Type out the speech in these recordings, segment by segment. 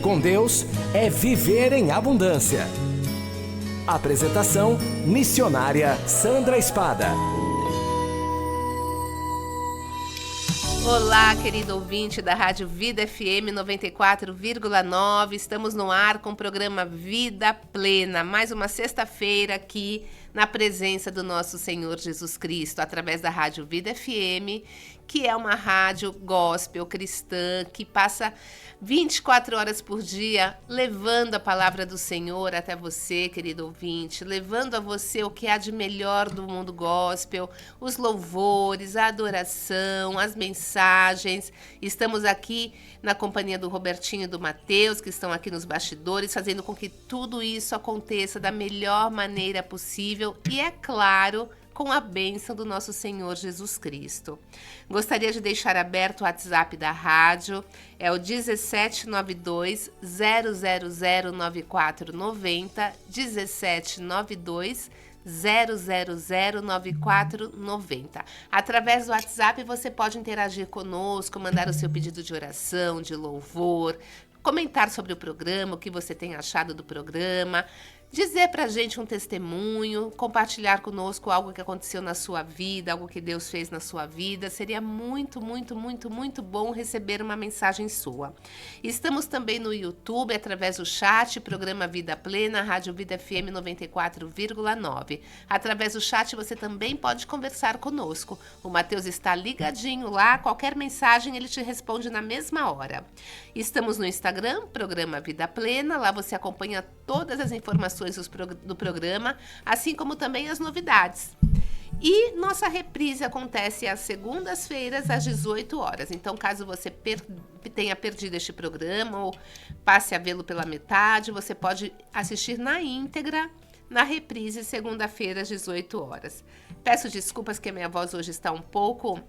com Deus é viver em abundância. Apresentação: missionária Sandra Espada. Olá, querido ouvinte da Rádio Vida FM 94,9. Estamos no ar com o programa Vida Plena. Mais uma sexta-feira aqui na presença do nosso Senhor Jesus Cristo, através da Rádio Vida FM, que é uma rádio gospel cristã que passa 24 horas por dia levando a palavra do Senhor até você, querido ouvinte, levando a você o que há de melhor do mundo gospel, os louvores, a adoração, as mensagens. Estamos aqui na companhia do Robertinho e do Mateus, que estão aqui nos bastidores, fazendo com que tudo isso aconteça da melhor maneira possível e, é claro, com a bênção do nosso Senhor Jesus Cristo. Gostaria de deixar aberto o WhatsApp da rádio, é o 1792 0009490, 1792 0009490. Através do WhatsApp você pode interagir conosco, mandar o seu pedido de oração, de louvor, comentar sobre o programa, o que você tem achado do programa, dizer pra gente um testemunho, compartilhar conosco algo que aconteceu na sua vida, algo que Deus fez na sua vida. Seria muito, muito, muito, muito bom receber uma mensagem sua. Estamos também no YouTube, através do chat, programa Vida Plena, Rádio Vida FM 94,9. Através do chat você também pode conversar conosco. O Mateus está ligadinho lá, qualquer mensagem ele te responde na mesma hora. Estamos no Instagram, programa Vida Plena, lá você acompanha todas as informações do programa, assim como também as novidades. E nossa reprise acontece às segundas-feiras, às 18 horas. Então, caso você tenha perdido este programa ou passe a vê-lo pela metade, você pode assistir na íntegra na reprise, segunda-feira, às 18 horas. Peço desculpas que a minha voz hoje está um pouco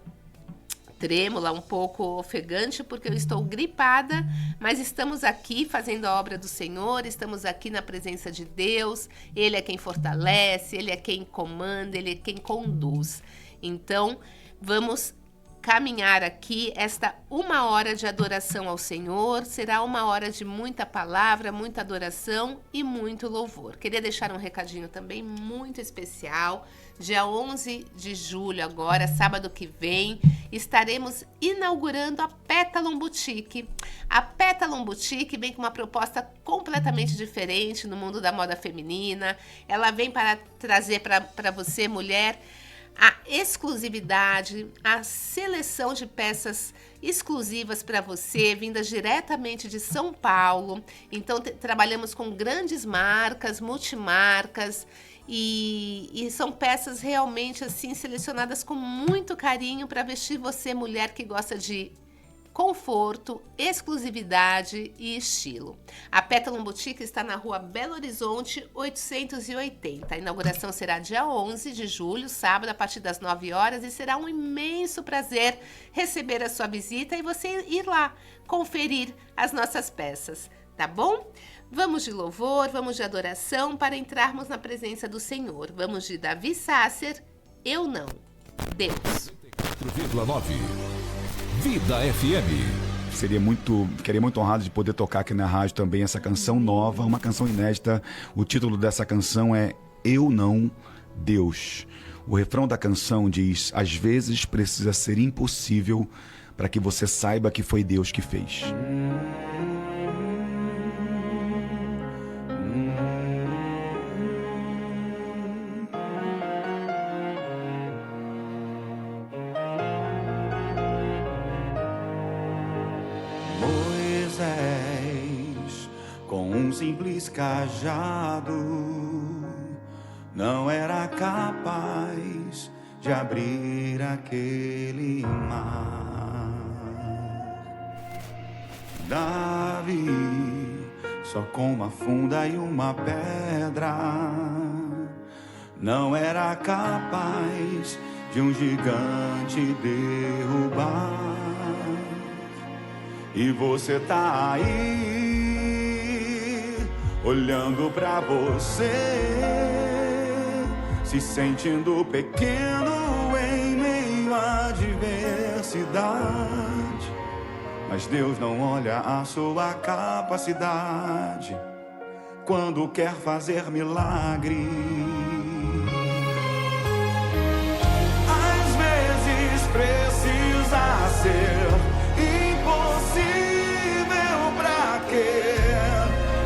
trêmula, um pouco ofegante, porque eu estou gripada, mas estamos aqui fazendo a obra do Senhor, estamos aqui na presença de Deus. Ele é quem fortalece, Ele é quem comanda, Ele é quem conduz. Então, vamos caminhar aqui esta 1 hora de adoração ao Senhor. Será 1 hora de muita palavra, muita adoração e muito louvor. Queria deixar um recadinho também muito especial. Dia 11 de julho agora, sábado que vem, estaremos inaugurando a Pétalon Boutique. A Pétalon Boutique vem com uma proposta completamente diferente no mundo da moda feminina. Ela vem para trazer para você, mulher, a exclusividade, a seleção de peças exclusivas para você, vindas diretamente de São Paulo. Então, trabalhamos com grandes marcas, multimarcas, e são peças realmente assim selecionadas com muito carinho para vestir você, mulher que gosta de conforto, exclusividade e estilo. A Pétalon Boutique está na rua Belo Horizonte 880. A inauguração será dia 11 de julho, sábado, a partir das 9 horas, e será um imenso prazer receber a sua visita e você ir lá conferir as nossas peças, tá bom? Vamos de louvor, vamos de adoração para entrarmos na presença do Senhor. Vamos de Davi Sasser, Eu Não, Deus. 4,9 Vida FM. Ficaria muito honrado de poder tocar aqui na rádio também essa canção nova, uma canção inédita. O título dessa canção é Eu Não, Deus. O refrão da canção diz: às vezes precisa ser impossível para que você saiba que foi Deus que fez. Com um simples cajado não era capaz de abrir aquele mar. Davi, só com uma funda e uma pedra, não era capaz de um gigante derrubar. E você tá aí, olhando pra você, se sentindo pequeno em meio à diversidade. mas Deus não olha a sua capacidade quando quer fazer milagre. Às vezes precisa ser impossível pra que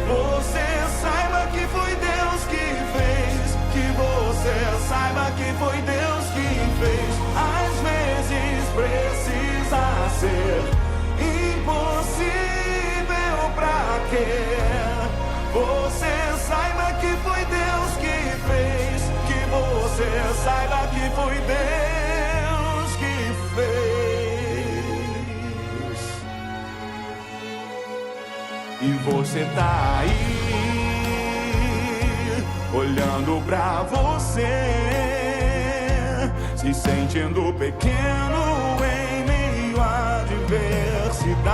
você saiba que foi Deus que fez, que você saiba que foi Deus que fez. Às vezes precisa ser impossível pra que você saiba que foi Deus que fez, que você saiba que foi Deus que fez. E você tá aí, olhando pra você, se sentindo pequeno em meio à diversidade,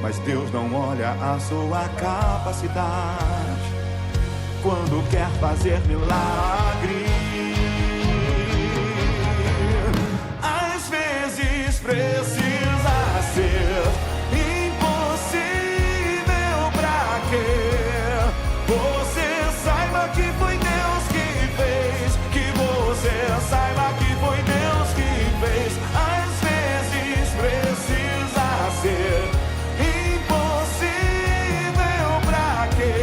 mas Deus não olha a sua capacidade quando quer fazer milagre. Às vezes precisa ser impossível pra que você saiba que foi Deus que fez, que você saiba que foi Deus que fez. Às vezes precisa ser impossível pra que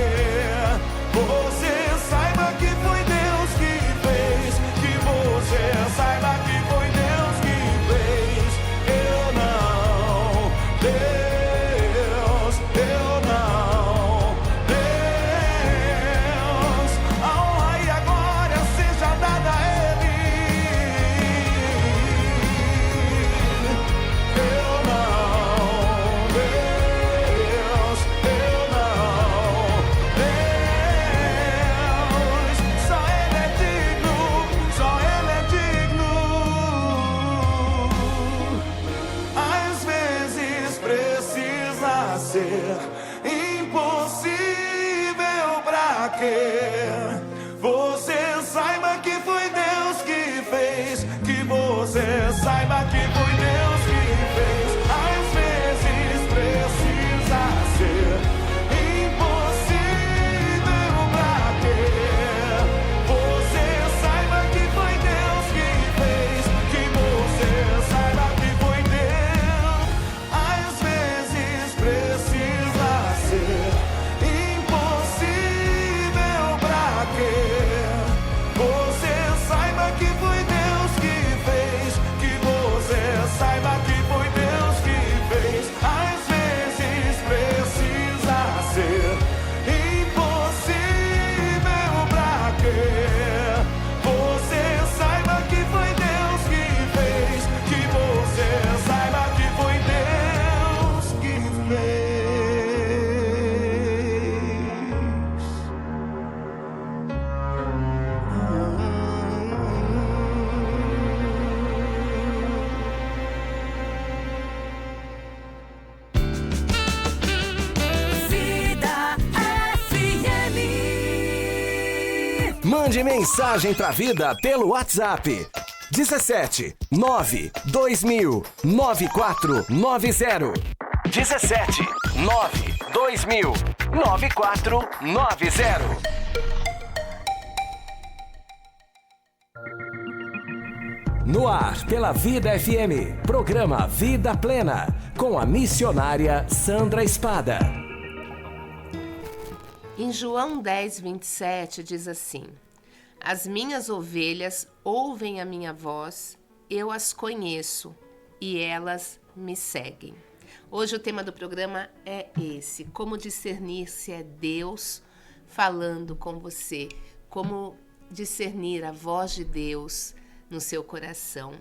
você saiba que foi Deus que fez, que você saiba que foi Deus que fez. Eu não, Deus, eu não, Deus. A honra e a glória seja dada a Ele. Eu não, Deus, eu não, Deus. Só Ele é digno, só Ele é digno. Às vezes precisa ser impossível pra que você saiba que foi Deus que fez, que você saiba que foi Deus que fez. Às vezes precisa ser impossível pra que você saiba que foi Deus que fez, que você saiba que foi Deus. Às vezes precisa ser impossível pra que você saiba que foi Deus que fez, que você saiba que foi Deus que fez. Às vezes precisa ser impossível pra que você saiba que foi Deus que fez, que você saiba que foi Deus que fez. Vida FM. Mande mensagem pra vida pelo WhatsApp. 17 9 2000 9490. 17 9 2000 9490. No ar, pela Vida FM, programa Vida Plena, com a missionária Sandra Espada. Em João 10, 27 diz assim: As minhas ovelhas ouvem a minha voz, eu as conheço e elas me seguem. Hoje o tema do programa é esse: como discernir se é Deus falando com você, como discernir a voz de Deus no seu coração.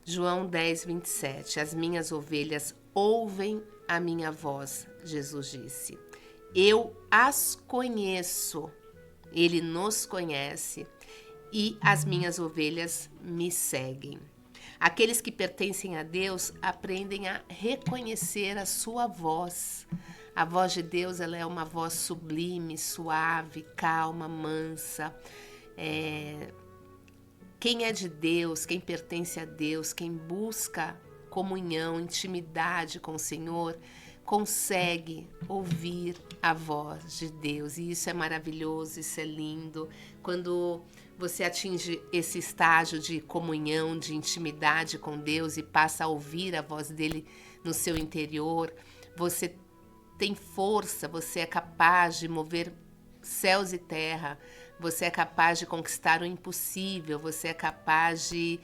João 10, 27. As minhas ovelhas ouvem a minha voz, Jesus disse. Eu as conheço, Ele nos conhece e as minhas ovelhas me seguem. Aqueles que pertencem a Deus aprendem a reconhecer a sua voz. A voz de Deus, ela é uma voz sublime, suave, calma, mansa. Quem é de Deus, quem pertence a Deus, quem busca comunhão, intimidade com o Senhor, consegue ouvir a voz de Deus. E isso é maravilhoso, isso é lindo. Quando você atinge esse estágio de comunhão, de intimidade com Deus e passa a ouvir a voz dele no seu interior, você tem força, você é capaz de mover céus e terra, você é capaz de conquistar o impossível, você é capaz de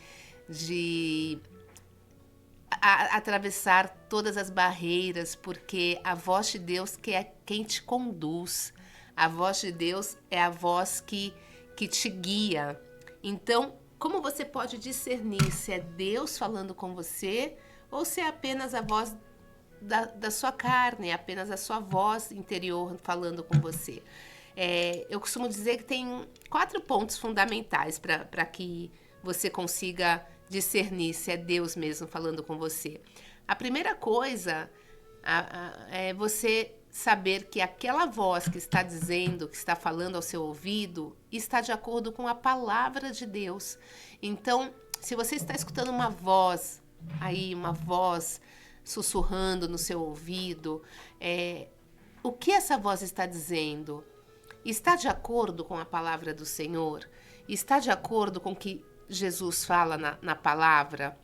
atravessar todas as barreiras, porque a voz de Deus que é quem te conduz, a voz de Deus é a voz que te guia. Então, como você pode discernir se é Deus falando com você ou se é apenas a voz da sua carne, é apenas a sua voz interior falando com você? Eu costumo dizer que tem 4 pontos fundamentais para que você consiga discernir se é Deus mesmo falando com você. A primeira coisa é você saber que aquela voz que está dizendo, que está falando ao seu ouvido, está de acordo com a palavra de Deus. Então, se você está escutando uma voz sussurrando no seu ouvido, o que essa voz está dizendo? Está de acordo com a palavra do Senhor? Está de acordo com o que Jesus fala na palavra?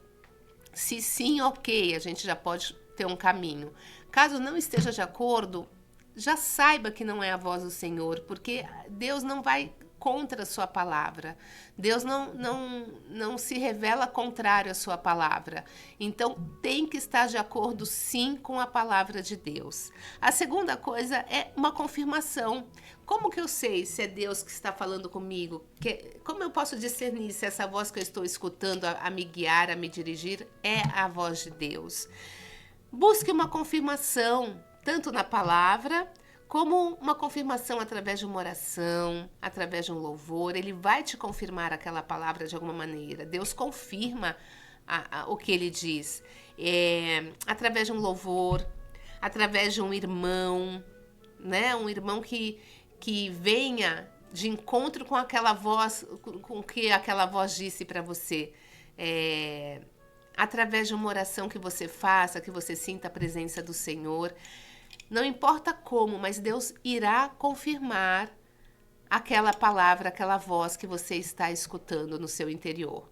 Se sim, ok, a gente já pode ter um caminho. Caso não esteja de acordo, já saiba que não é a voz do Senhor, porque Deus não vai contra a sua palavra. Deus não se revela contrário à sua palavra. Então, tem que estar de acordo, sim, com a palavra de Deus. A segunda coisa é uma confirmação. Como que eu sei se é Deus que está falando comigo? Como eu posso discernir se essa voz que eu estou escutando a me guiar, a me dirigir, é a voz de Deus? Busque uma confirmação, tanto na palavra, como uma confirmação através de uma oração, através de um louvor. Ele vai te confirmar aquela palavra de alguma maneira. Deus confirma o que ele diz. Através de um louvor, através de um irmão, né? Um irmão que venha de encontro com aquela voz, com o que aquela voz disse para você. Através de uma oração que você faça, que você sinta a presença do Senhor. Não importa como, mas Deus irá confirmar aquela palavra, aquela voz que você está escutando no seu interior.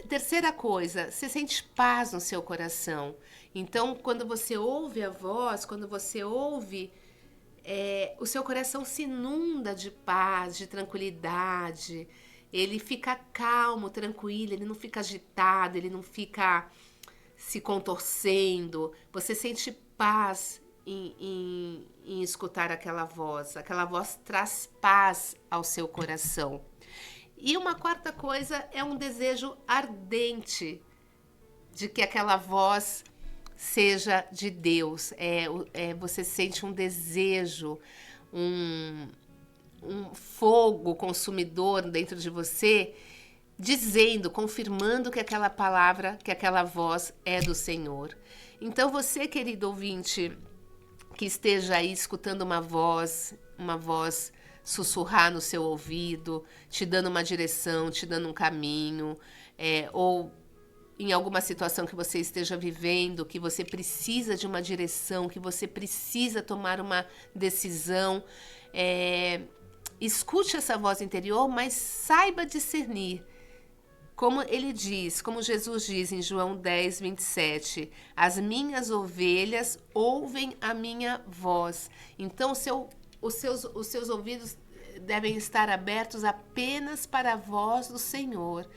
Terceira coisa, você sente paz no seu coração. Então, quando você ouve a voz, quando você ouve, o seu coração se inunda de paz, de tranquilidade. Ele fica calmo, tranquilo, ele não fica agitado, ele não fica se contorcendo. Você sente paz em escutar aquela voz. Aquela voz traz paz ao seu coração. E uma quarta coisa é um desejo ardente de que aquela voz seja de Deus. Você sente um desejo, um fogo consumidor dentro de você, dizendo, confirmando que aquela palavra, que aquela voz é do Senhor. Então você, querido ouvinte, que esteja aí escutando uma voz sussurrar no seu ouvido, te dando uma direção, te dando um caminho, ou em alguma situação que você esteja vivendo, que você precisa de uma direção, que você precisa tomar uma decisão, escute essa voz interior, mas saiba discernir. Como ele diz, como Jesus diz em João 10, 27, as minhas ovelhas ouvem a minha voz. Então, os seus ouvidos devem estar abertos apenas para a voz do Senhor.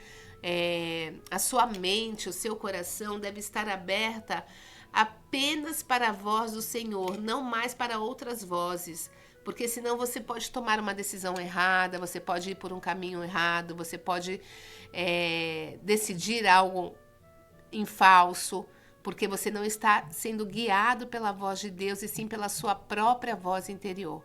A sua mente, o seu coração deve estar aberta apenas para a voz do Senhor, não mais para outras vozes. Porque senão você pode tomar uma decisão errada, você pode ir por um caminho errado, você pode decidir algo em falso, porque você não está sendo guiado pela voz de Deus e sim pela sua própria voz interior.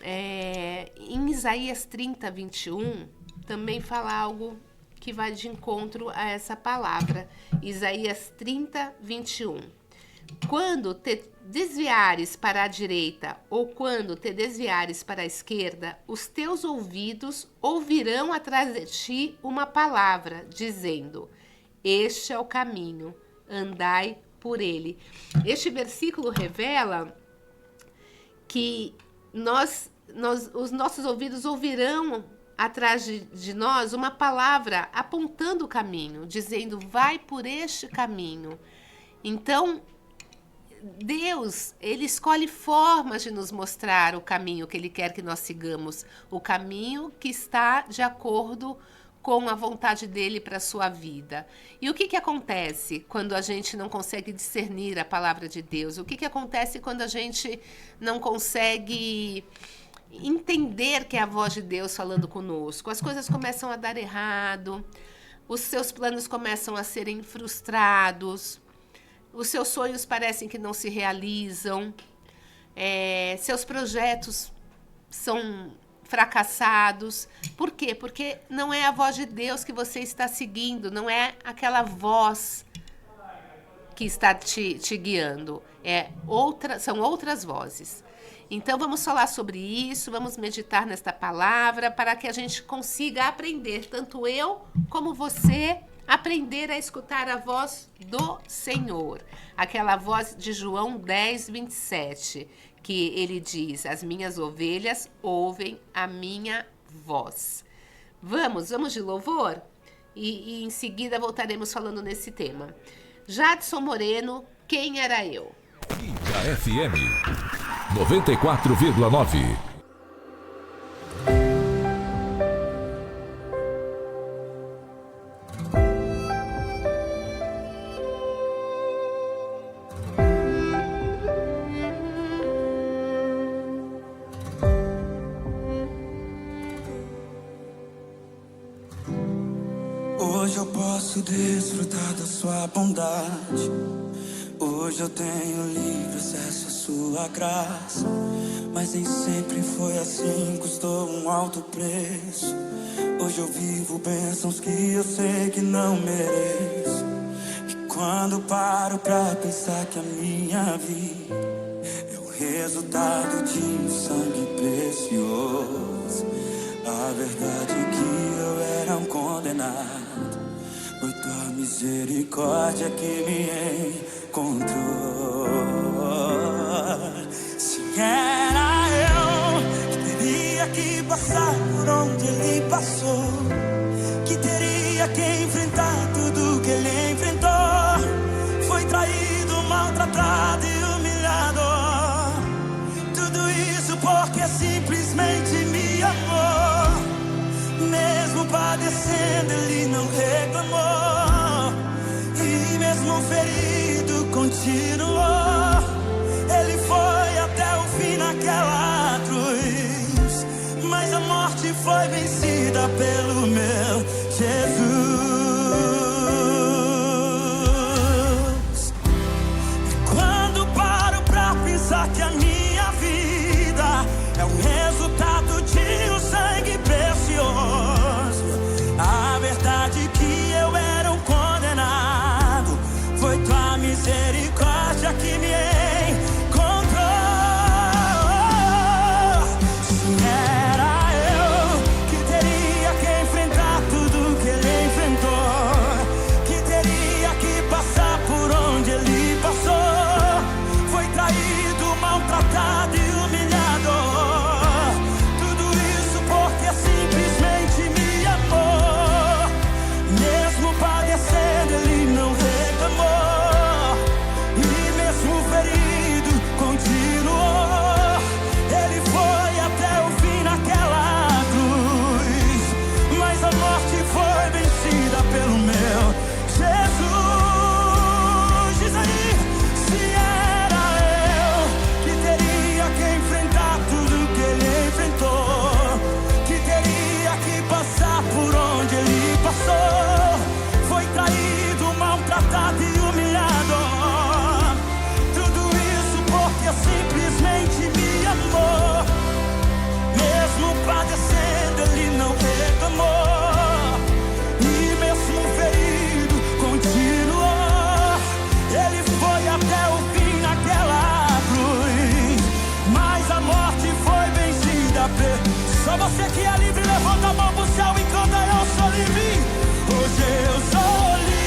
Em Isaías 30, 21, também fala algo que vai de encontro a essa palavra. Isaías 30, 21. Quando te desviares para a direita ou quando te desviares para a esquerda, os teus ouvidos ouvirão atrás de ti uma palavra, dizendo: este é o caminho, andai por ele. Este versículo revela que os nossos ouvidos ouvirão atrás de nós uma palavra apontando o caminho, dizendo, vai por este caminho. Então, Deus, Ele escolhe formas de nos mostrar o caminho que Ele quer que nós sigamos, o caminho que está de acordo com a vontade dEle para a sua vida. E o que acontece quando a gente não consegue discernir a palavra de Deus? O que acontece quando a gente não consegue entender que é a voz de Deus falando conosco? As coisas começam a dar errado, os seus planos começam a serem frustrados, os seus sonhos parecem que não se realizam, seus projetos são fracassados. Por quê? Porque não é a voz de Deus que você está seguindo, não é aquela voz que está te guiando, são outras vozes. Então vamos falar sobre isso, vamos meditar nesta palavra para que a gente consiga aprender, tanto eu como você, aprender a escutar a voz do Senhor. Aquela voz de João 10, 27, que ele diz, as minhas ovelhas ouvem a minha voz. Vamos de louvor? E em seguida voltaremos falando nesse tema. Jadson Moreno, Quem Era Eu? Vida FM 94,9. Hoje eu posso desfrutar da sua bondade. Hoje eu tenho livre acesso à sua graça. Mas nem sempre foi assim, custou um alto preço. Hoje eu vivo bênçãos que eu sei que não mereço. E quando paro pra pensar que a minha vida é o resultado de um sangue precioso, a verdade é que eu era um condenado. Foi tua misericórdia que me encontrou. Se era eu que teria que passar por onde ele passou, que teria que enfrentar tudo que ele enfrentou, foi traído, maltratado e humilhado. Tudo isso porque simplesmente me amou. Mesmo padecendo, ele não reclamou. E mesmo ferido, continuou. Ele foi até o fim naquela cruz, mas a morte foi vencida pelo meu Jesus. E quando paro pra pensar que a minha vida é o resultado de um sangue precioso, a verdade é que eu era um condenado, foi tua misericórdia que me encontrou. Se era eu que teria que enfrentar tudo que ele enfrentou, que teria que passar por onde ele passou, foi traído, maltratado e humilhado. Tudo isso porque simplesmente me amou. Mesmo padecendo, ele não reclamou. E mesmo ferido, continuou. Ele foi até o fim naquela cruz, mas a morte foi vencida pelo meu Jesus. Diz aí, se era eu que teria que enfrentar tudo que ele enfrentou, que teria que passar por onde ele passou, foi traído, maltratado e humilhado. Tudo isso porque simplesmente me amou. Mesmo padecendo, ele não reclamou. E mesmo ferido, continuou. Ele foi até o fim naquela cruz, mas a morte foi vencida. Só você que é livre, levanta a mão pro céu e canta: eu sou livre. Hoje eu sou livre.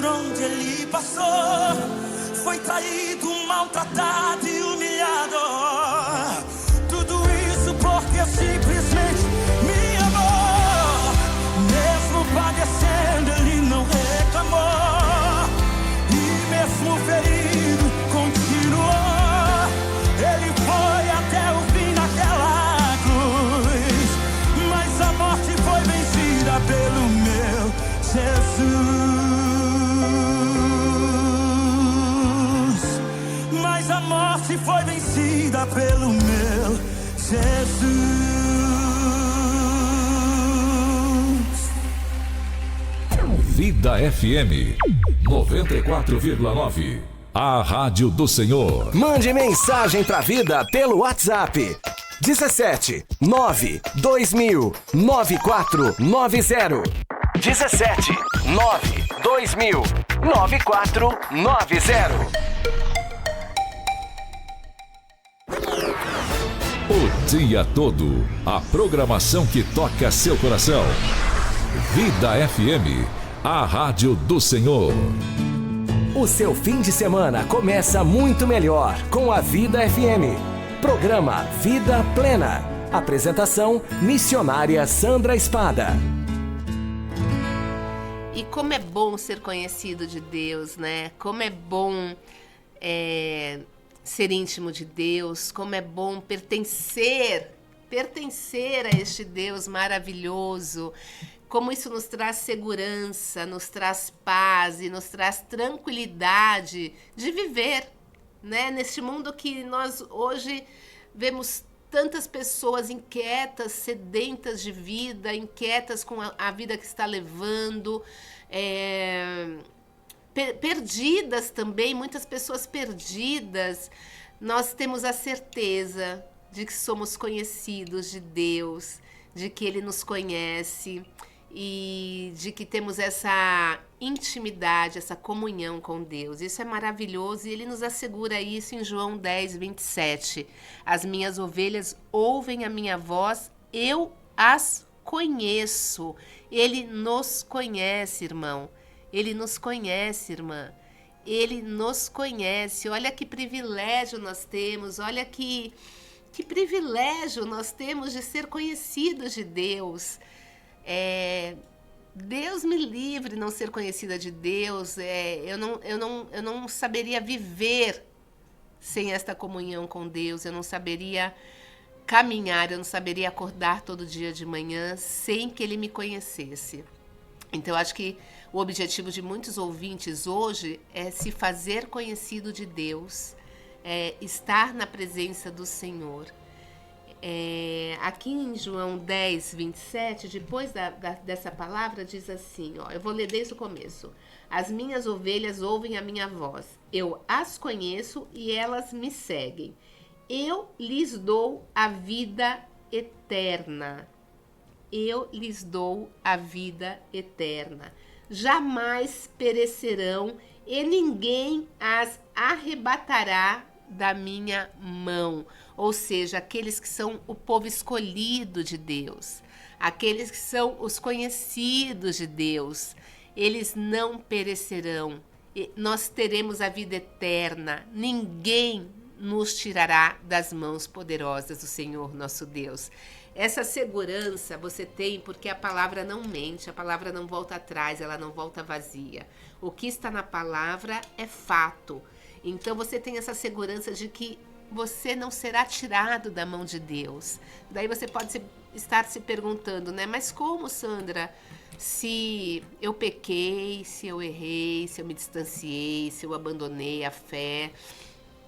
por onde ele passou. Foi traído, maltratado e humilhado. Tudo isso porque simplesmente me amou. Mesmo padecendo, ele não reclamou. E mesmo ferido, continuou. Ele foi até o fim daquela cruz. Mas a morte foi vencida pelo meu Jesus. Mas a morte foi vencida pelo meu Jesus. Vida FM 94,9. A Rádio do Senhor. Mande mensagem pra vida pelo WhatsApp. 17 9 2000 9490. 17 9 2000 9490. O dia todo, a programação que toca seu coração. Vida FM, a Rádio do Senhor. O seu fim de semana começa muito melhor com a Vida FM. Programa Vida Plena. Apresentação, missionária Sandra Espada. E como é bom ser conhecido de Deus, né? Como é bom ser íntimo de Deus, como é bom pertencer a este Deus maravilhoso, como isso nos traz segurança, nos traz paz e nos traz tranquilidade de viver, né? Neste mundo que nós hoje vemos tantas pessoas inquietas, sedentas de vida, inquietas com a vida que está levando, perdidas também, muitas pessoas perdidas. Nós temos a certeza de que somos conhecidos de Deus, de que Ele nos conhece e de que temos essa intimidade, essa comunhão com Deus. Isso é maravilhoso e Ele nos assegura isso em João 10, 27. As minhas ovelhas ouvem a minha voz, eu as conheço. Ele nos conhece, irmão. Ele nos conhece, irmã. Ele nos conhece. Olha que privilégio nós temos. Olha que privilégio nós temos de ser conhecidos de Deus. Deus me livre não ser conhecida de Deus. Eu não saberia viver sem esta comunhão com Deus. Eu não saberia caminhar, eu não saberia acordar todo dia de manhã sem que Ele me conhecesse. Então, eu acho que o objetivo de muitos ouvintes hoje é se fazer conhecido de Deus, estar na presença do Senhor. Aqui em João 10, 27, depois dessa palavra, diz assim, eu vou ler desde o começo. As minhas ovelhas ouvem a minha voz, eu as conheço e elas me seguem. Eu lhes dou a vida eterna. Eu lhes dou a vida eterna. Jamais perecerão e ninguém as arrebatará da minha mão. Ou seja, aqueles que são o povo escolhido de Deus, aqueles que são os conhecidos de Deus, eles não perecerão. Nós teremos a vida eterna. Ninguém nos tirará das mãos poderosas do Senhor nosso Deus. Essa segurança você tem porque a palavra não mente, a palavra não volta atrás, ela não volta vazia. O que está na palavra é fato. Então você tem essa segurança de que você não será tirado da mão de Deus. Daí você pode estar se perguntando, né? Mas como, Sandra? Se eu pequei, se eu errei, se eu me distanciei, se eu abandonei a fé.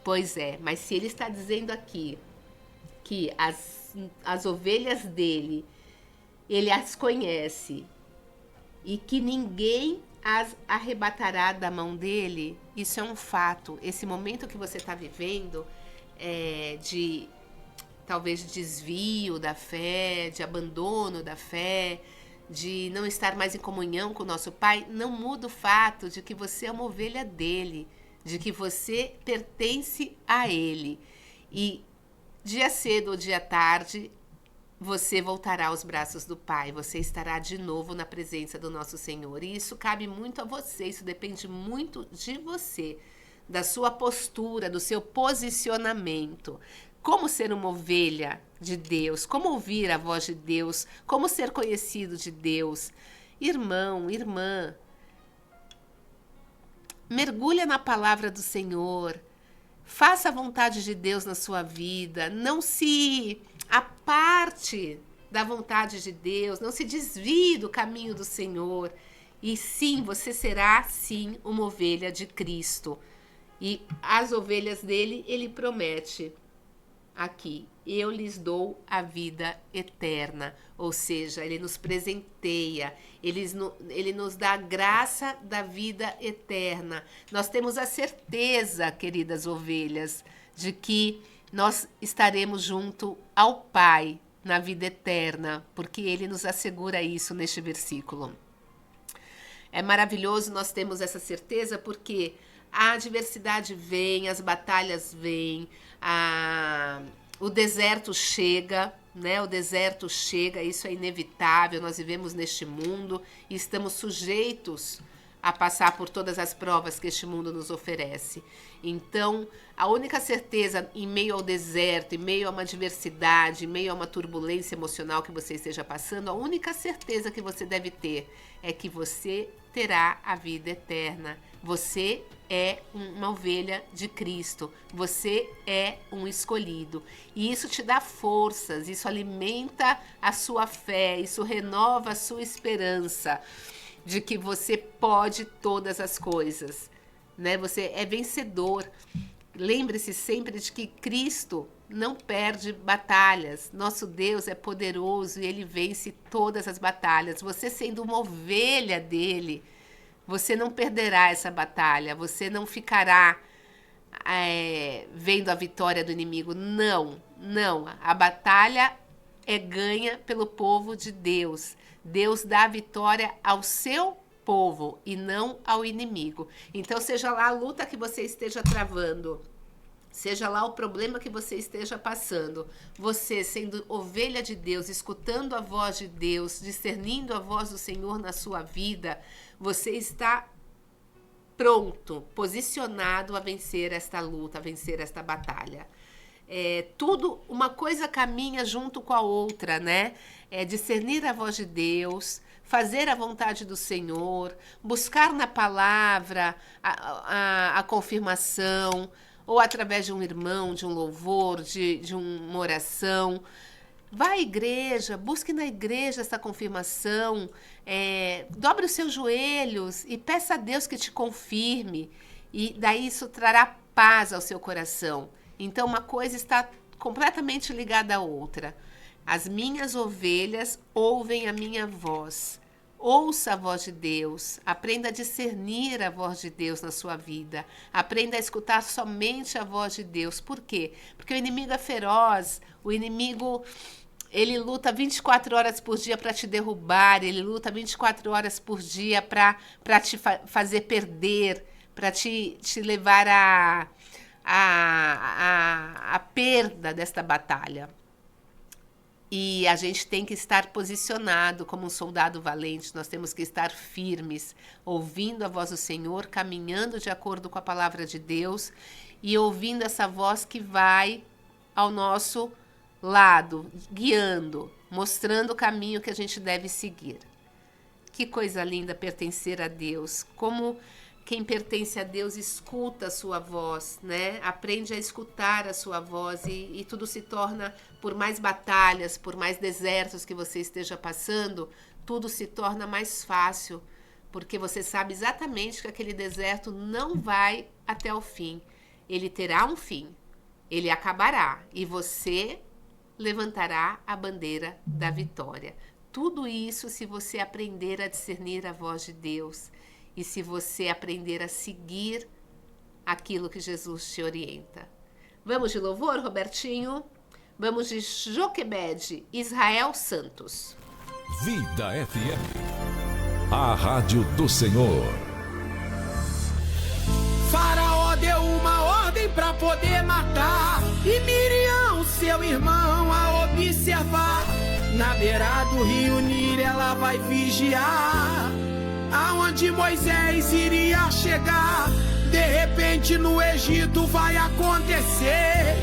Pois é, mas se ele está dizendo aqui que as ovelhas dele, ele as conhece e que ninguém as arrebatará da mão dele, isso é um fato. Esse momento que você está vivendo, de talvez desvio da fé, de abandono da fé, de não estar mais em comunhão com o nosso Pai, não muda o fato de que você é uma ovelha dele, de que você pertence a ele. E dia cedo ou dia tarde, você voltará aos braços do Pai, você estará de novo na presença do nosso Senhor. E isso cabe muito a você, isso depende muito de você, da sua postura, do seu posicionamento. Como ser uma ovelha de Deus, como ouvir a voz de Deus, como ser conhecido de Deus. Irmão, irmã, mergulha na palavra do Senhor, faça a vontade de Deus na sua vida, não se aparte da vontade de Deus, não se desvie do caminho do Senhor. E sim, você será sim uma ovelha de Cristo. E as ovelhas dele, ele promete aqui: eu lhes dou a vida eterna. Ou seja, ele nos presenteia, ele nos dá a graça da vida eterna. Nós temos a certeza, queridas ovelhas, de que nós estaremos junto ao Pai na vida eterna, porque ele nos assegura isso neste versículo. É maravilhoso nós termos essa certeza, porque a adversidade vem, as batalhas vêm, o deserto chega, né? O deserto chega, isso é inevitável, nós vivemos neste mundo e estamos sujeitos a passar por todas as provas que este mundo nos oferece. Então, a única certeza em meio ao deserto, em meio a uma adversidade, em meio a uma turbulência emocional que você esteja passando, a única certeza que você deve ter é que você terá a vida eterna. Você é uma ovelha de Cristo, você é um escolhido. E isso te dá forças, isso alimenta a sua fé, isso renova a sua esperança de que você pode todas as coisas, né? Você é vencedor. Lembre-se sempre de que Cristo não perde batalhas. Nosso Deus é poderoso e ele vence todas as batalhas. Você sendo uma ovelha dele, você não perderá essa batalha, você não ficará vendo a vitória do inimigo. Não, não. A batalha é ganha pelo povo de Deus. Deus dá a vitória ao seu povo e não ao inimigo. Então, seja lá a luta que você esteja travando, seja lá o problema que você esteja passando, você sendo ovelha de Deus, escutando a voz de Deus, discernindo a voz do Senhor na sua vida, você está pronto, posicionado a vencer esta luta, a vencer esta batalha. Tudo, uma coisa caminha junto com a outra, né? Discernir a voz de Deus, fazer a vontade do Senhor, buscar na palavra a confirmação, ou através de um irmão, de um louvor, de uma oração. Vá à igreja, busque na igreja essa confirmação, dobre os seus joelhos e peça a Deus que te confirme, e daí isso trará paz ao seu coração. Então, uma coisa está completamente ligada à outra. As minhas ovelhas ouvem a minha voz. Ouça a voz de Deus. Aprenda a discernir a voz de Deus na sua vida. Aprenda a escutar somente a voz de Deus. Por quê? Porque o inimigo é feroz. O inimigo, ele luta 24 horas por dia para te derrubar. Ele luta 24 horas por dia para te fazer perder, para te levar a perda desta batalha. E a gente tem que estar posicionado como um soldado valente, nós temos que estar firmes, ouvindo a voz do Senhor, caminhando de acordo com a palavra de Deus e ouvindo essa voz que vai ao nosso lado, guiando, mostrando o caminho que a gente deve seguir. Que coisa linda pertencer a Deus, como quem pertence a Deus escuta a sua voz, né? Aprende a escutar a sua voz e tudo se torna, por mais batalhas, por mais desertos que você esteja passando, tudo se torna mais fácil, porque você sabe exatamente que aquele deserto não vai até o fim. Ele terá um fim, ele acabará e você levantará a bandeira da vitória. Tudo isso se você aprender a discernir a voz de Deus. E se você aprender a seguir aquilo que Jesus te orienta. Vamos de louvor, Robertinho? Vamos de Joquebed, Israel Santos. Vida FM, a rádio do Senhor. Faraó deu uma ordem para poder matar, e Miriam, seu irmão, a observar. Na beira do rio Nilo ela vai vigiar, aonde Moisés iria chegar. De repente no Egito vai acontecer,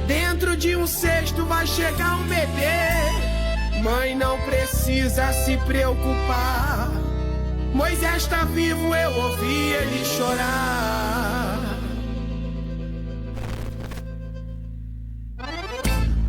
dentro de um cesto vai chegar um bebê. Mãe, não precisa se preocupar, Moisés está vivo, eu ouvi ele chorar.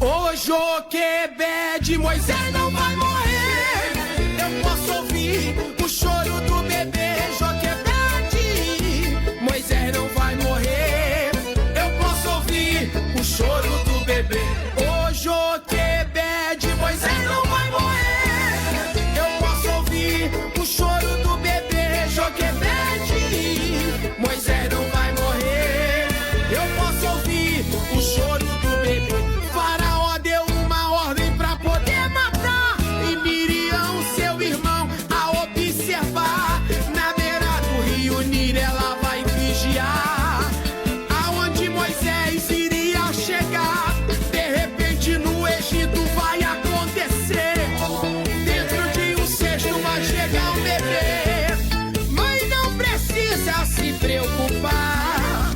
Ô Joquebede, Moisés não vai morrer, eu posso ouvir o choro do bebê. Joquebede, Moisés não vai morrer, eu posso ouvir o choro do bebê. Ô Joquebede, Moisés não vai morrer, eu posso ouvir o choro do bebê. Joquebede, Moisés não vai morrer, eu posso ouvir o choro do bebê. Faraó deu uma ordem pra poder matar, e Miriam, seu irmão, a observar. Na beira do rio Nilo ela vai vigiar, aonde Moisés iria chegar. De repente no Egito vai acontecer, dentro de um cesto vai chegar um bebê. Mãe, não precisa se preocupar,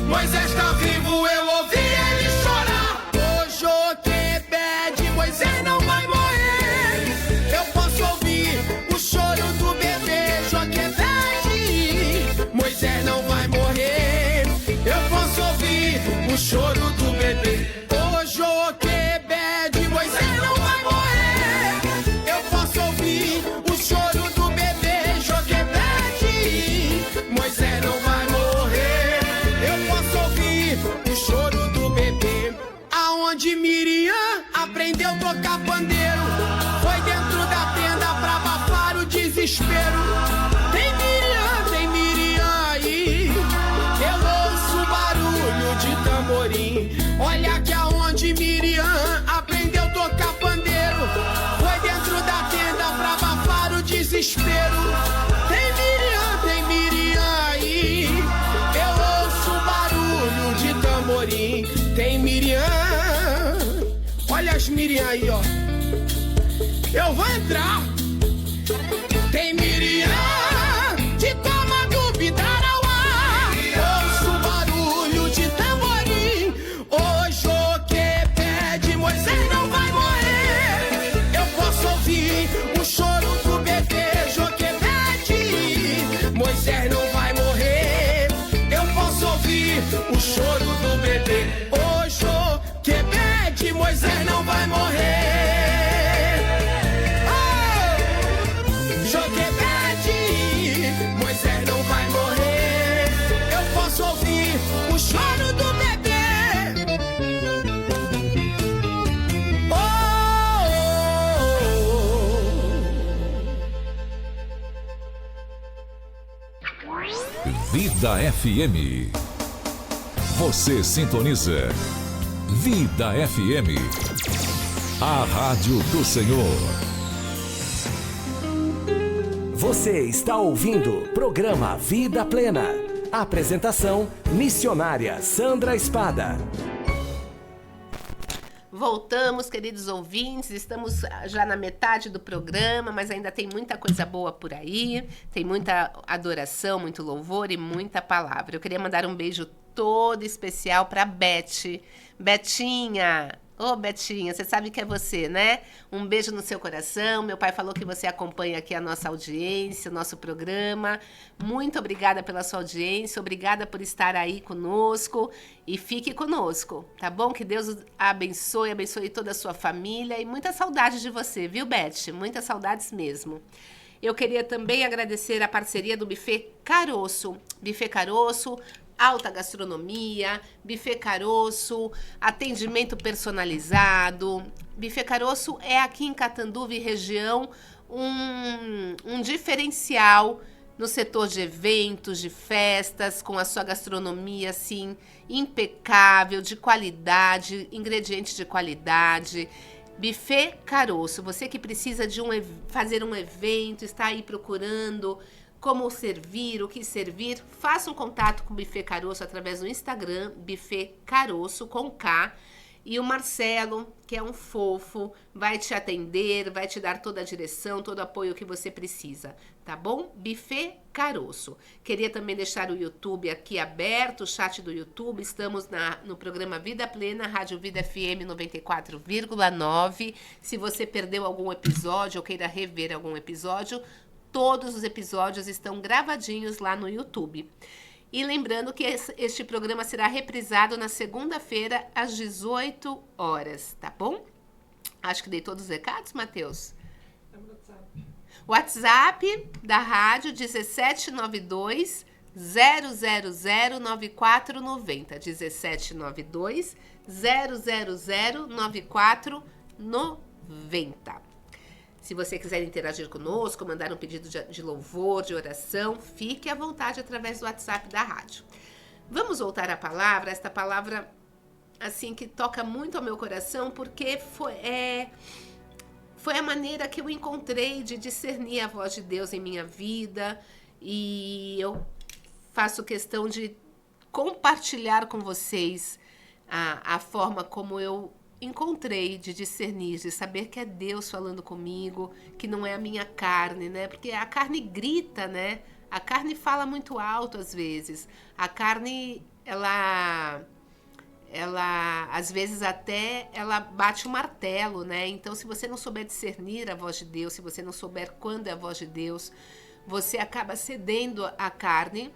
Moisés está vivo, eu ouvi ele chorar. Ô Joquebede, Moisés não vai morrer, eu posso ouvir o choro do bebê. Joquebede, Moisés não vai morrer, eu posso ouvir o choro do bebê. Ô Joquebede, Moisés não vai morrer, eu posso ouvir o choro do bebê. Joquebede, Moisés não vai morrer, eu posso ouvir o choro do bebê. Aonde Miriam aprendeu a tocar pandeiro, foi dentro da tenda pra abafar o desespero. Tem Miriam aí, eu ouço o barulho de tamborim. Olha que aonde Miriam aprendeu a tocar pandeiro, foi dentro da tenda pra abafar o desespero. Tem Miriam aí, eu ouço o barulho de tamborim. Tem Miriam, olha as Miriam aí, ó. Eu vou entrar. Tem Miriam de Tamandubitarauá, ouço o barulho de tamborim. Ô Joquebede, Moisés não vai morrer, eu posso ouvir o choro do bebê. Joquebede, Moisés não vai morrer, eu posso ouvir o choro do bebê. Ô Joquebede, Moisés não vai morrer. Oh! Joquebede, Moisés não vai morrer, eu posso ouvir o choro do bebê. Vida FM. Você sintoniza Vida FM, a rádio do Senhor. Você está ouvindo programa Vida Plena. Apresentação: missionária Sandra Espada. Voltamos, queridos ouvintes, estamos já na metade do programa, mas ainda tem muita coisa boa por aí, tem muita adoração, muito louvor e muita palavra. Eu queria mandar um beijo todo especial para Beth. Betinha, ô Betinha, você sabe que é você, né? Um beijo no seu coração. Meu pai falou que você acompanha aqui a nossa audiência, o nosso programa. Muito obrigada pela sua audiência, obrigada por estar aí conosco e fique conosco, tá bom? Que Deus abençoe, abençoe toda a sua família e muita saudade de você, viu, Beth? Muitas saudades mesmo. Eu queria também agradecer a parceria do Buffet Caroço. Buffet Caroço, alta gastronomia, Buffet Caroço, atendimento personalizado. Buffet Caroço é aqui em Catanduva e região um diferencial no setor de eventos, de festas, com a sua gastronomia assim impecável, de qualidade, ingredientes de qualidade. Buffet Caroço, você que precisa de fazer um evento, está aí procurando como servir, o que servir, faça um contato com o Buffet Caroço através do Instagram, Buffet Caroço, com K. E o Marcelo, que é um fofo, vai te atender, vai te dar toda a direção, todo o apoio que você precisa, tá bom? Buffet Caroço. Queria também deixar o YouTube aqui aberto, o chat do YouTube. Estamos no programa Vida Plena, Rádio Vida FM 94,9. Se você perdeu algum episódio ou queira rever algum episódio, todos os episódios estão gravadinhos lá no YouTube. E lembrando que este programa será reprisado na segunda-feira, às 18 horas, tá bom? Acho que dei todos os recados, Matheus. WhatsApp da rádio 1792 0009490. 1792 0009490. Se você quiser interagir conosco, mandar um pedido de louvor, de oração, fique à vontade através do WhatsApp da rádio. Vamos voltar à palavra, esta palavra assim que toca muito ao meu coração, porque foi a maneira que eu encontrei de discernir a voz de Deus em minha vida, e eu faço questão de compartilhar com vocês a forma como eu encontrei de discernir, de saber que é Deus falando comigo, que não é a minha carne, né? Porque a carne grita, né? A carne fala muito alto às vezes. A carne, ela às vezes até ela bate o martelo, né? Então, se você não souber discernir a voz de Deus, se você não souber quando é a voz de Deus, você acaba cedendo à carne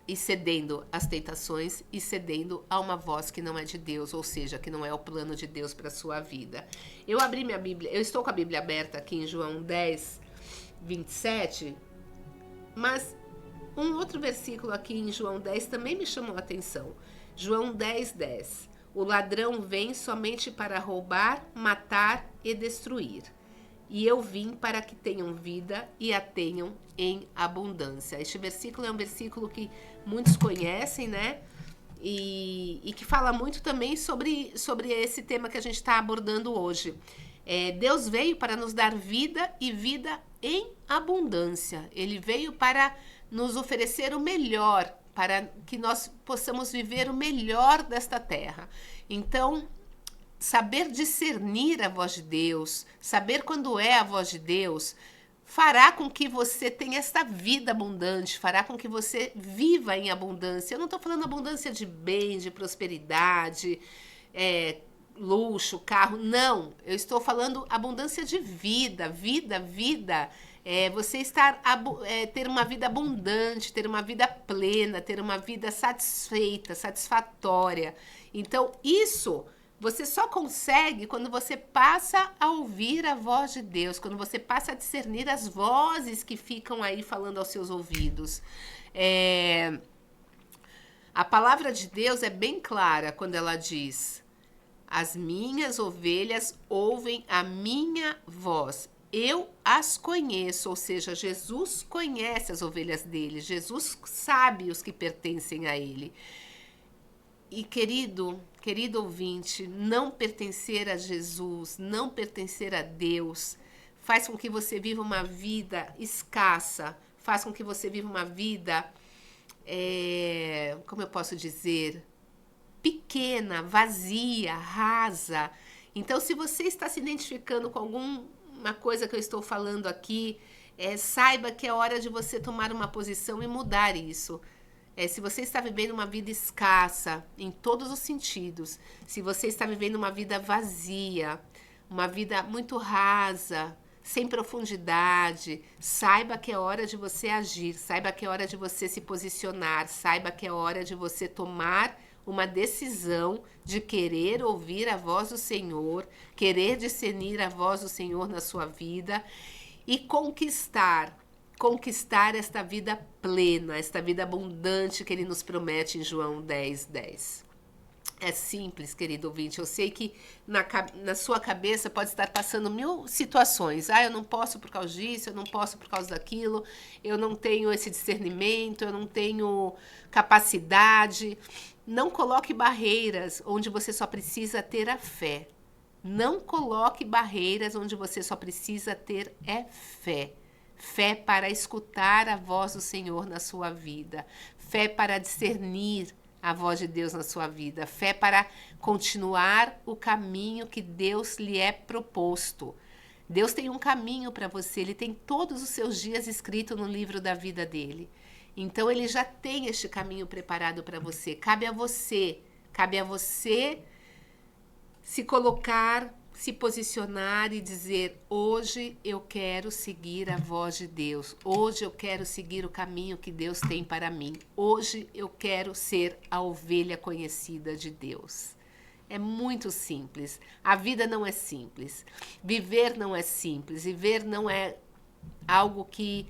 e cedendo às tentações e cedendo a uma voz que não é de Deus, ou seja, que não é o plano de Deus para a sua vida. Eu abri minha Bíblia, eu estou com a Bíblia aberta aqui em João 10, 27, mas um outro versículo aqui em João 10 também me chamou a atenção. João 10, 10. O ladrão vem somente para roubar, matar e destruir. E eu vim para que tenham vida e a tenham em abundância. Este versículo é um versículo que muitos conhecem, né? E que fala muito também sobre esse tema que a gente está abordando hoje. Deus veio para nos dar vida e vida em abundância. Ele veio para nos oferecer o melhor, para que nós possamos viver o melhor desta terra. Então, saber discernir a voz de Deus, saber quando é a voz de Deus, fará com que você tenha esta vida abundante, fará com que você viva em abundância. Eu não estou falando abundância de bens, de prosperidade, luxo, carro, não. Eu estou falando abundância de vida, vida. Você ter uma vida abundante, ter uma vida plena, ter uma vida satisfeita, satisfatória. Então, isso você só consegue quando você passa a ouvir a voz de Deus, quando você passa a discernir as vozes que ficam aí falando aos seus ouvidos. A palavra de Deus é bem clara quando ela diz: as minhas ovelhas ouvem a minha voz. Eu as conheço, ou seja, Jesus conhece as ovelhas dele, Jesus sabe os que pertencem a ele. E querido ouvinte, não pertencer a Jesus, não pertencer a Deus, faz com que você viva uma vida escassa, faz com que você viva uma vida, como eu posso dizer, pequena, vazia, rasa. Então, se você está se identificando com alguma coisa que eu estou falando aqui, saiba que é hora de você tomar uma posição e mudar isso. Se você está vivendo uma vida escassa, em todos os sentidos, se você está vivendo uma vida vazia, uma vida muito rasa, sem profundidade, saiba que é hora de você agir, saiba que é hora de você se posicionar, saiba que é hora de você tomar uma decisão de querer ouvir a voz do Senhor, querer discernir a voz do Senhor na sua vida e conquistar esta vida plena, esta vida abundante que Ele nos promete em João 10, 10. É simples, querido ouvinte. Eu sei que na sua cabeça pode estar passando 1000 situações. Eu não posso por causa disso, eu não posso por causa daquilo, eu não tenho esse discernimento, eu não tenho capacidade. Não coloque barreiras onde você só precisa ter a fé. Não coloque barreiras onde você só precisa ter fé. Fé para escutar a voz do Senhor na sua vida. Fé para discernir a voz de Deus na sua vida. Fé para continuar o caminho que Deus lhe é proposto. Deus tem um caminho para você, Ele tem todos os seus dias escritos no livro da vida dele. Então, Ele já tem este caminho preparado para você. Cabe a você se colocar, se posicionar e dizer: hoje eu quero seguir a voz de Deus. Hoje eu quero seguir o caminho que Deus tem para mim. Hoje eu quero ser a ovelha conhecida de Deus. É muito simples. A vida não é simples. Viver não é simples. Viver não é algo que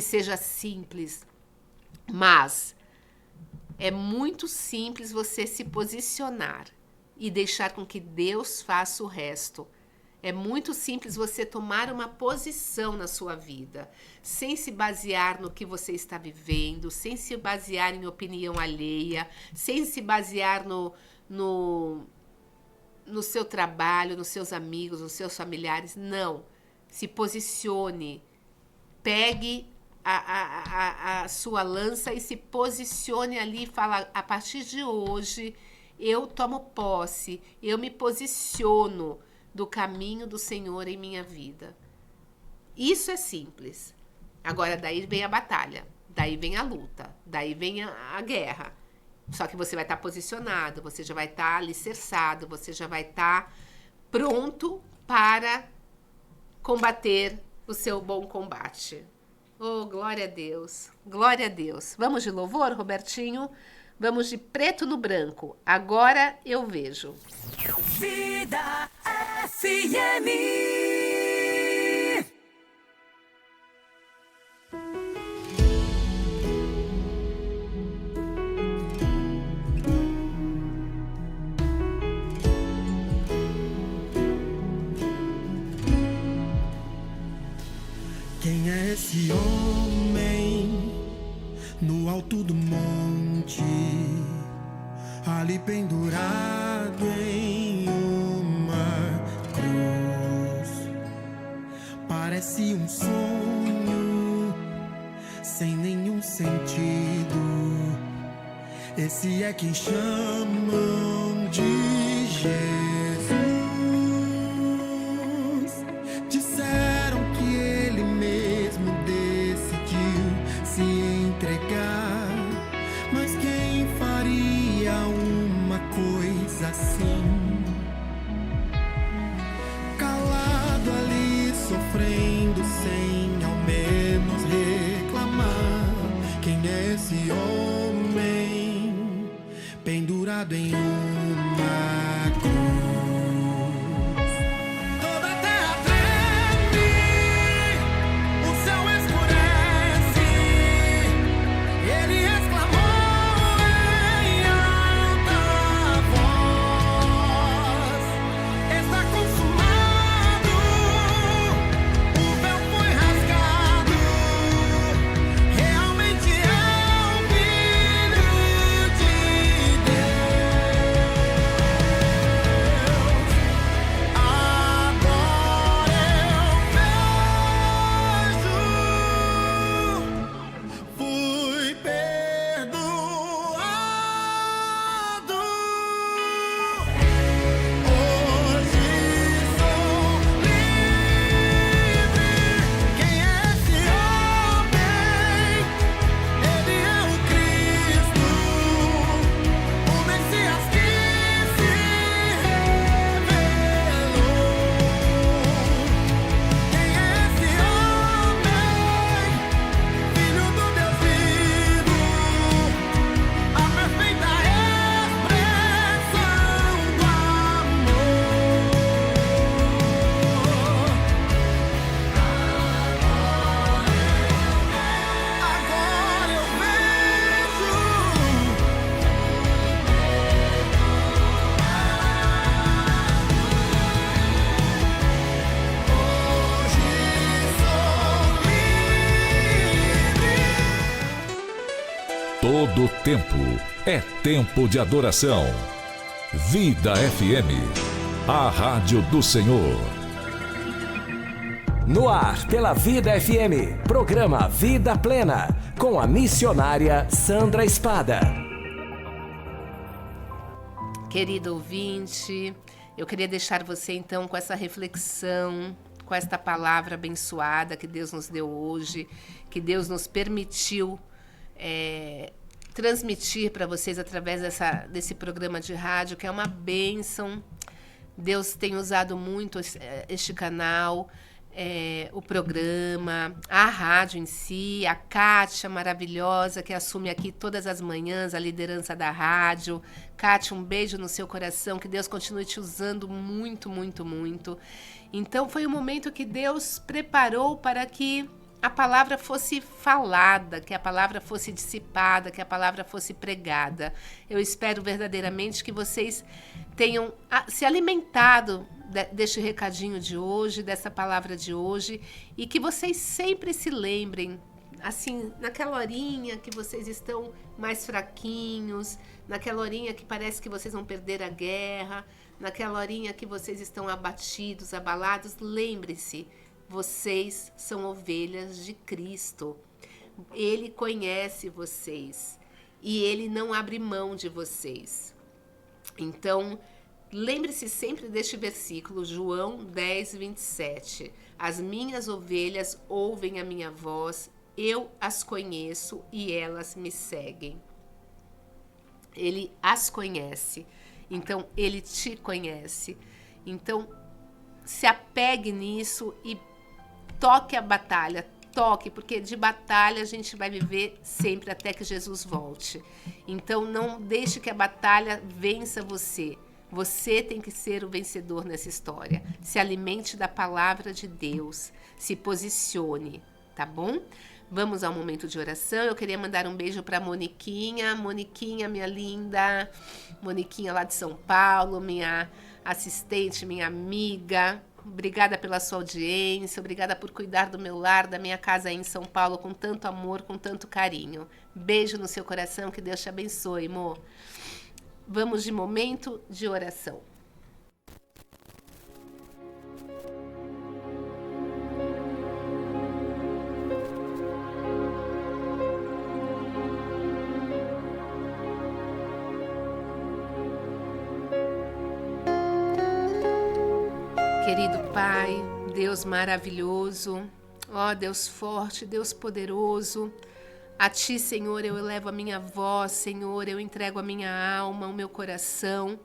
seja simples. Mas é muito simples você se posicionar e deixar com que Deus faça o resto. É muito simples você tomar uma posição na sua vida, sem se basear no que você está vivendo, sem se basear em opinião alheia, sem se basear no seu trabalho, nos seus amigos, nos seus familiares. Não. Se posicione. Pegue a sua lança e se posicione ali e fala: a partir de hoje eu tomo posse, eu me posiciono do caminho do Senhor em minha vida. Isso é simples. Agora, daí vem a batalha, daí vem a luta, daí vem a guerra. Só que você vai estar posicionado, você já vai estar alicerçado, você já vai estar pronto para combater o seu bom combate. Oh, glória a Deus, glória a Deus. Vamos de louvor, Robertinho? Vamos de Preto no Branco. Agora eu vejo. Vida FM. Quem é esse homem no alto do monte, ali pendurado em uma cruz? Parece um sonho sem nenhum sentido. Esse é quem chamam de Jesus. Disseram que ele mesmo decidiu se entregar, mas quem faria uma coisa assim? Calado ali, sofrendo sem ao menos reclamar. Quem é esse homem pendurado em uma cruz? Toda a terra treme, o céu escurece. Ele exclamou em alta voz: está consumado. O véu foi rasgado. Realmente é o Filho de Deus. Agora eu vejo. Fui perdoado. Hoje sou livre. Quem é esse homem? Ele é o Cristo, o Messias que se revelou. Quem é esse homem? Filho do Deus vivo, a perfeita expressão do amor. Agora eu vejo. Hoje sou livre. Todo tempo é tempo de adoração. Vida FM, a rádio do Senhor. No ar, pela Vida FM, programa Vida Plena, com a missionária Sandra Espada. Querido ouvinte, eu queria deixar você então com essa reflexão, com esta palavra abençoada que Deus nos deu hoje, que Deus nos permitiu transmitir para vocês através desse programa de rádio, que é uma bênção. Deus tem usado muito este canal, o programa, a rádio em si, a Kátia maravilhosa, que assume aqui todas as manhãs a liderança da rádio. Kátia, um beijo no seu coração, que Deus continue te usando muito, muito, muito. Então, foi um momento que Deus preparou para que a palavra fosse falada, que a palavra fosse dissipada, que a palavra fosse pregada. Eu espero verdadeiramente que vocês tenham se alimentado deste recadinho de hoje, dessa palavra de hoje, e que vocês sempre se lembrem, assim, naquela horinha que vocês estão mais fraquinhos, naquela horinha que parece que vocês vão perder a guerra, naquela horinha que vocês estão abatidos, abalados, lembre-se, vocês são ovelhas de Cristo. Ele conhece vocês e Ele não abre mão de vocês. Então, lembre-se sempre deste versículo, João 10, 27. As minhas ovelhas ouvem a minha voz, eu as conheço e elas me seguem. Ele as conhece, então Ele te conhece. Então, se apegue nisso e toque a batalha, porque de batalha a gente vai viver sempre até que Jesus volte. Então não deixe que a batalha vença você. Você tem que ser o vencedor nessa história. Se alimente da palavra de Deus, se posicione, tá bom? Vamos ao momento de oração. Eu queria mandar um beijo para Moniquinha, minha linda, Moniquinha lá de São Paulo, minha assistente, minha amiga. Obrigada pela sua audiência, obrigada por cuidar do meu lar, da minha casa aí em São Paulo, com tanto amor, com tanto carinho. Beijo no seu coração, que Deus te abençoe, amor. Vamos de momento de oração. Querido Pai, Deus maravilhoso, ó Deus forte, Deus poderoso, a Ti, Senhor, eu elevo a minha voz, Senhor, eu entrego a minha alma, o meu coração.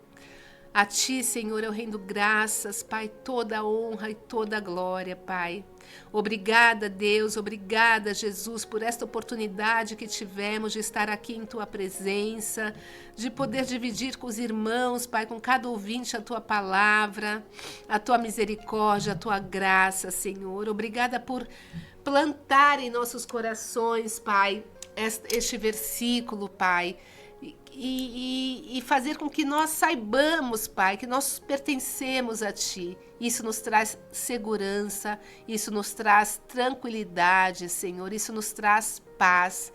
A Ti, Senhor, eu rendo graças, Pai, toda a honra e toda a glória, Pai. Obrigada, Deus, obrigada, Jesus, por esta oportunidade que tivemos de estar aqui em Tua presença, de poder dividir com os irmãos, Pai, com cada ouvinte a Tua palavra, a Tua misericórdia, a Tua graça, Senhor. Obrigada por plantar em nossos corações, Pai, este versículo, Pai, e fazer com que nós saibamos, Pai, que nós pertencemos a Ti. Isso nos traz segurança, isso nos traz tranquilidade, Senhor, isso nos traz paz.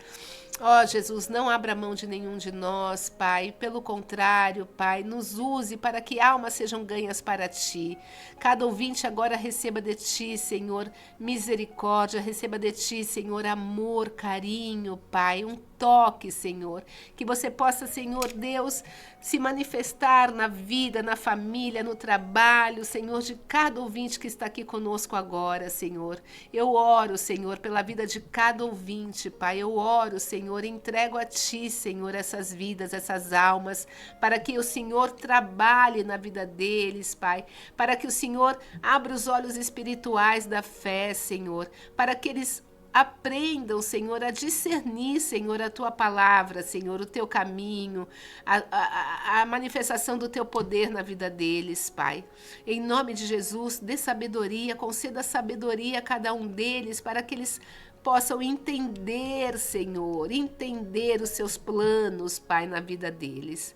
Ó Jesus, não abra mão de nenhum de nós, Pai. Pelo contrário, Pai, nos use para que almas sejam ganhas para Ti. Cada ouvinte agora receba de Ti, Senhor, misericórdia, receba de Ti, Senhor, amor, carinho, Pai, um toque, Senhor. Que você possa, Senhor Deus, se manifestar na vida, na família, no trabalho, Senhor, de cada ouvinte que está aqui conosco agora, Senhor. Eu oro, Senhor, pela vida de cada ouvinte, Pai. Eu oro, Senhor, entrego a Ti, Senhor, essas vidas, essas almas, para que o Senhor trabalhe na vida deles, Pai. Para que o Senhor abra os olhos espirituais da fé, Senhor. Para que eles aprendam, Senhor, a discernir, Senhor, a Tua palavra, Senhor, o Teu caminho, a manifestação do Teu poder na vida deles, Pai. Em nome de Jesus, dê sabedoria, conceda sabedoria a cada um deles, para que eles possam entender, Senhor, entender os Seus planos, Pai, na vida deles.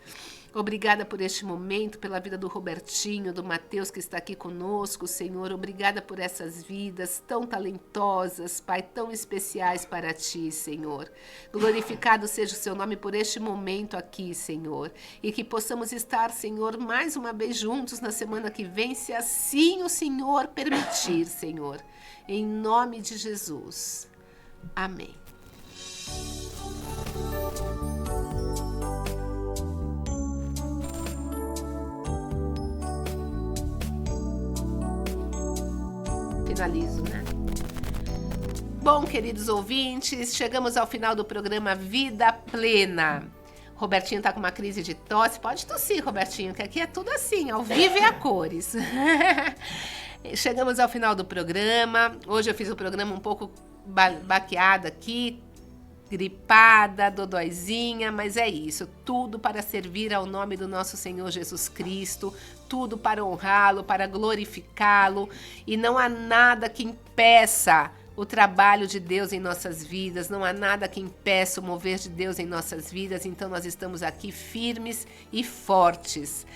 Obrigada por este momento, pela vida do Robertinho, do Mateus que está aqui conosco, Senhor. Obrigada por essas vidas tão talentosas, Pai, tão especiais para Ti, Senhor. Glorificado seja o Seu nome por este momento aqui, Senhor. E que possamos estar, Senhor, mais uma vez juntos na semana que vem, se assim o Senhor permitir, Senhor. Em nome de Jesus. Amém. finalizo, né? Bom, queridos ouvintes, chegamos ao final do programa Vida Plena. Robertinho tá com uma crise de tosse. Pode tossir, Robertinho, que aqui é tudo assim, ao vivo e a cores. Chegamos ao final do programa. Hoje eu fiz o programa um pouco baqueada aqui, gripada, dodóizinha, mas é isso. Tudo para servir ao nome do nosso Senhor Jesus Cristo, tudo para honrá-lo, para glorificá-lo. E não há nada que impeça o trabalho de Deus em nossas vidas, não há nada que impeça o mover de Deus em nossas vidas, então nós estamos aqui firmes e fortes.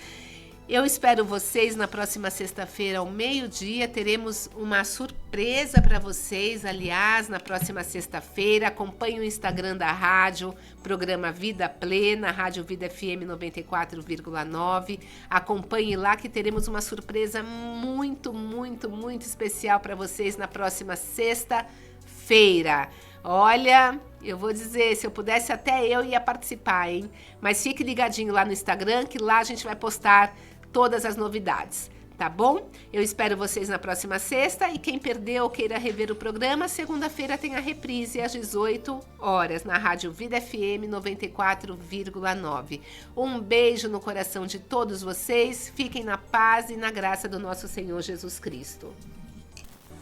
Eu espero vocês na próxima sexta-feira, ao meio-dia, teremos uma surpresa para vocês, aliás, na próxima sexta-feira. Acompanhe o Instagram da rádio, programa Vida Plena, Rádio Vida FM 94,9. Acompanhe lá que teremos uma surpresa muito, muito, muito especial para vocês na próxima sexta-feira. Olha, eu vou dizer, se eu pudesse até eu ia participar, hein? Mas fique ligadinho lá no Instagram, que lá a gente vai postar todas as novidades, tá bom? Eu espero vocês na próxima sexta e quem perdeu ou queira rever o programa, segunda-feira tem a reprise às 18 horas na Rádio Vida FM 94,9. Um beijo no coração de todos vocês, fiquem na paz e na graça do nosso Senhor Jesus Cristo.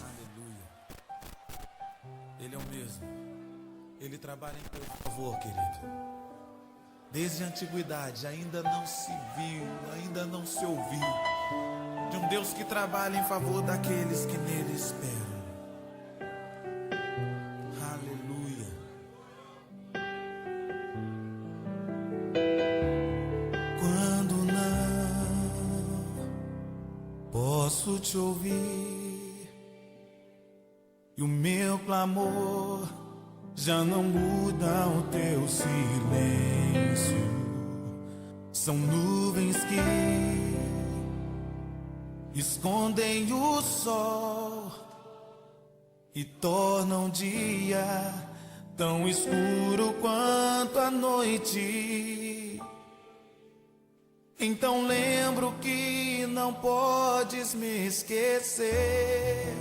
Aleluia. Ele é o mesmo. Ele trabalha em teu favor, querido. Desde a antiguidade ainda não se viu, ainda não se ouviu de um Deus que trabalha em favor daqueles que nele esperam. Aleluia. Quando não posso te ouvir e o meu clamor já não muda o teu silêncio. São nuvens que escondem o sol e tornam o dia tão escuro quanto a noite. Então lembro que não podes me esquecer.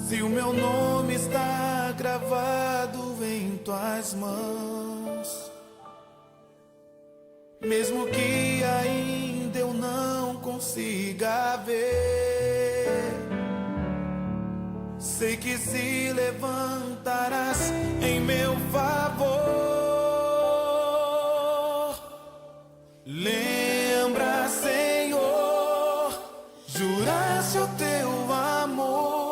Se o meu nome está gravado em tuas mãos, mesmo que ainda eu não consiga ver, sei que se levantarás em meu favor. Lembra, Senhor, juraste o teu amor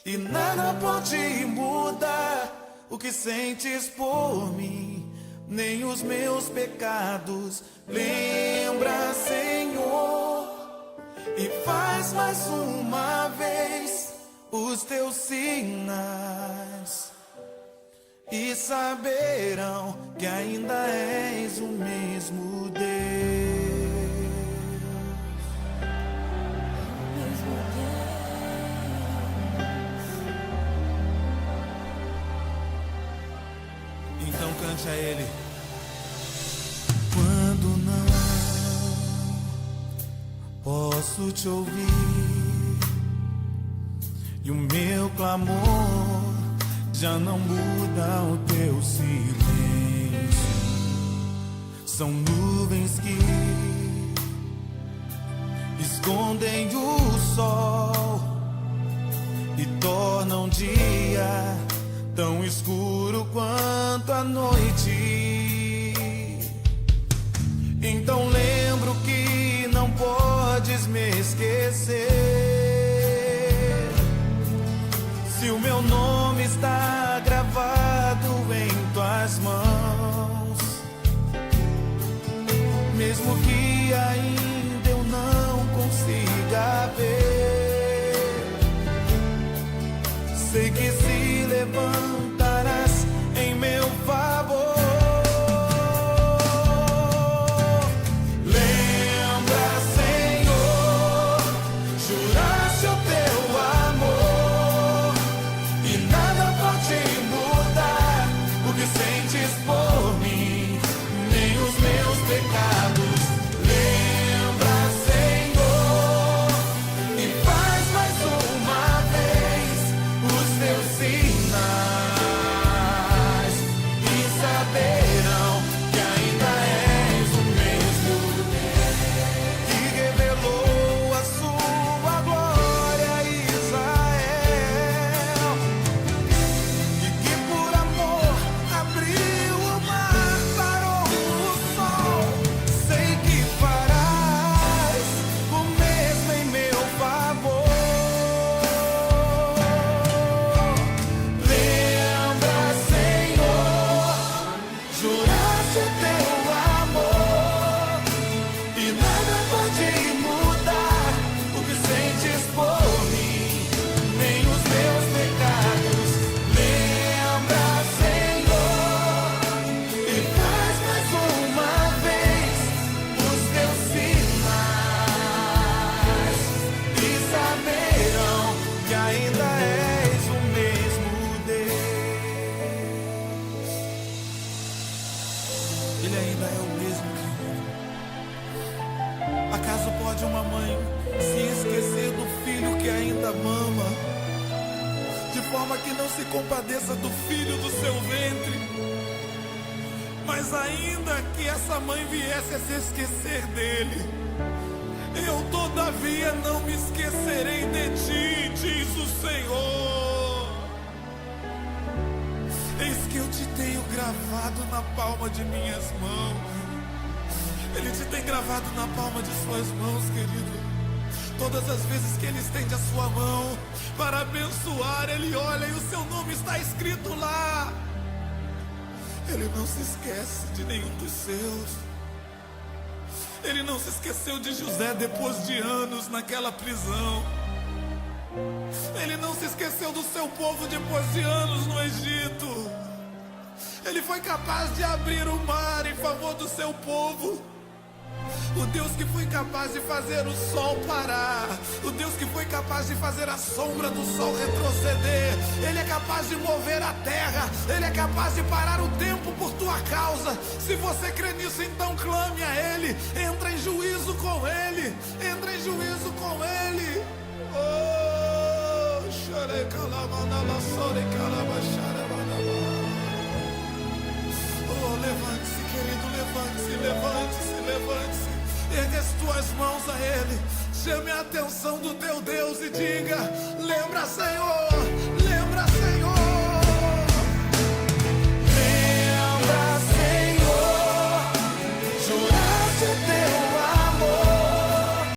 e nada pode mudar o que sentes por mim, nem os meus pecados. Lembra, Senhor, e faz mais uma vez os teus sinais, e saberão que ainda és o mesmo Deus. Então cante a Ele. Quando não posso te ouvir e o meu clamor já não muda o teu silêncio. São nuvens que escondem o sol e tornam o dia tão escuro quanto a noite. Então lembro que não podes me esquecer. Se o meu nome está gravado em tuas mãos, mesmo que ainda eu não consiga ver, sei que se levantarás em meu favor. Pecados, lembra, Senhor, e de uma mãe se esquecer do filho que ainda mama, de forma que não se compadeça do filho do seu ventre. Mas ainda que essa mãe viesse a se esquecer dele, eu todavia não me esquecerei de ti, diz o Senhor. Eis que eu te tenho gravado na palma de minhas mãos. Ele te tem gravado na palma de suas mãos, querido. Todas as vezes que ele estende a sua mão para abençoar, ele olha e o seu nome está escrito lá. Ele não se esquece de nenhum dos seus. Ele não se esqueceu de José depois de anos naquela prisão. Ele não se esqueceu do seu povo depois de anos no Egito. Ele foi capaz de abrir o mar em favor do seu povo. O Deus que foi capaz de fazer o sol parar, o Deus que foi capaz de fazer a sombra do sol retroceder, Ele é capaz de mover a terra, Ele é capaz de parar o tempo por tua causa. Se você crê nisso, então clame a Ele, entra em juízo com Ele, entra em juízo com Ele. Oh, oh, levante-se, querido, levante-se, levante-se, levante-se. Ergue as tuas mãos a Ele, chame a atenção do teu Deus e diga: lembra, Senhor,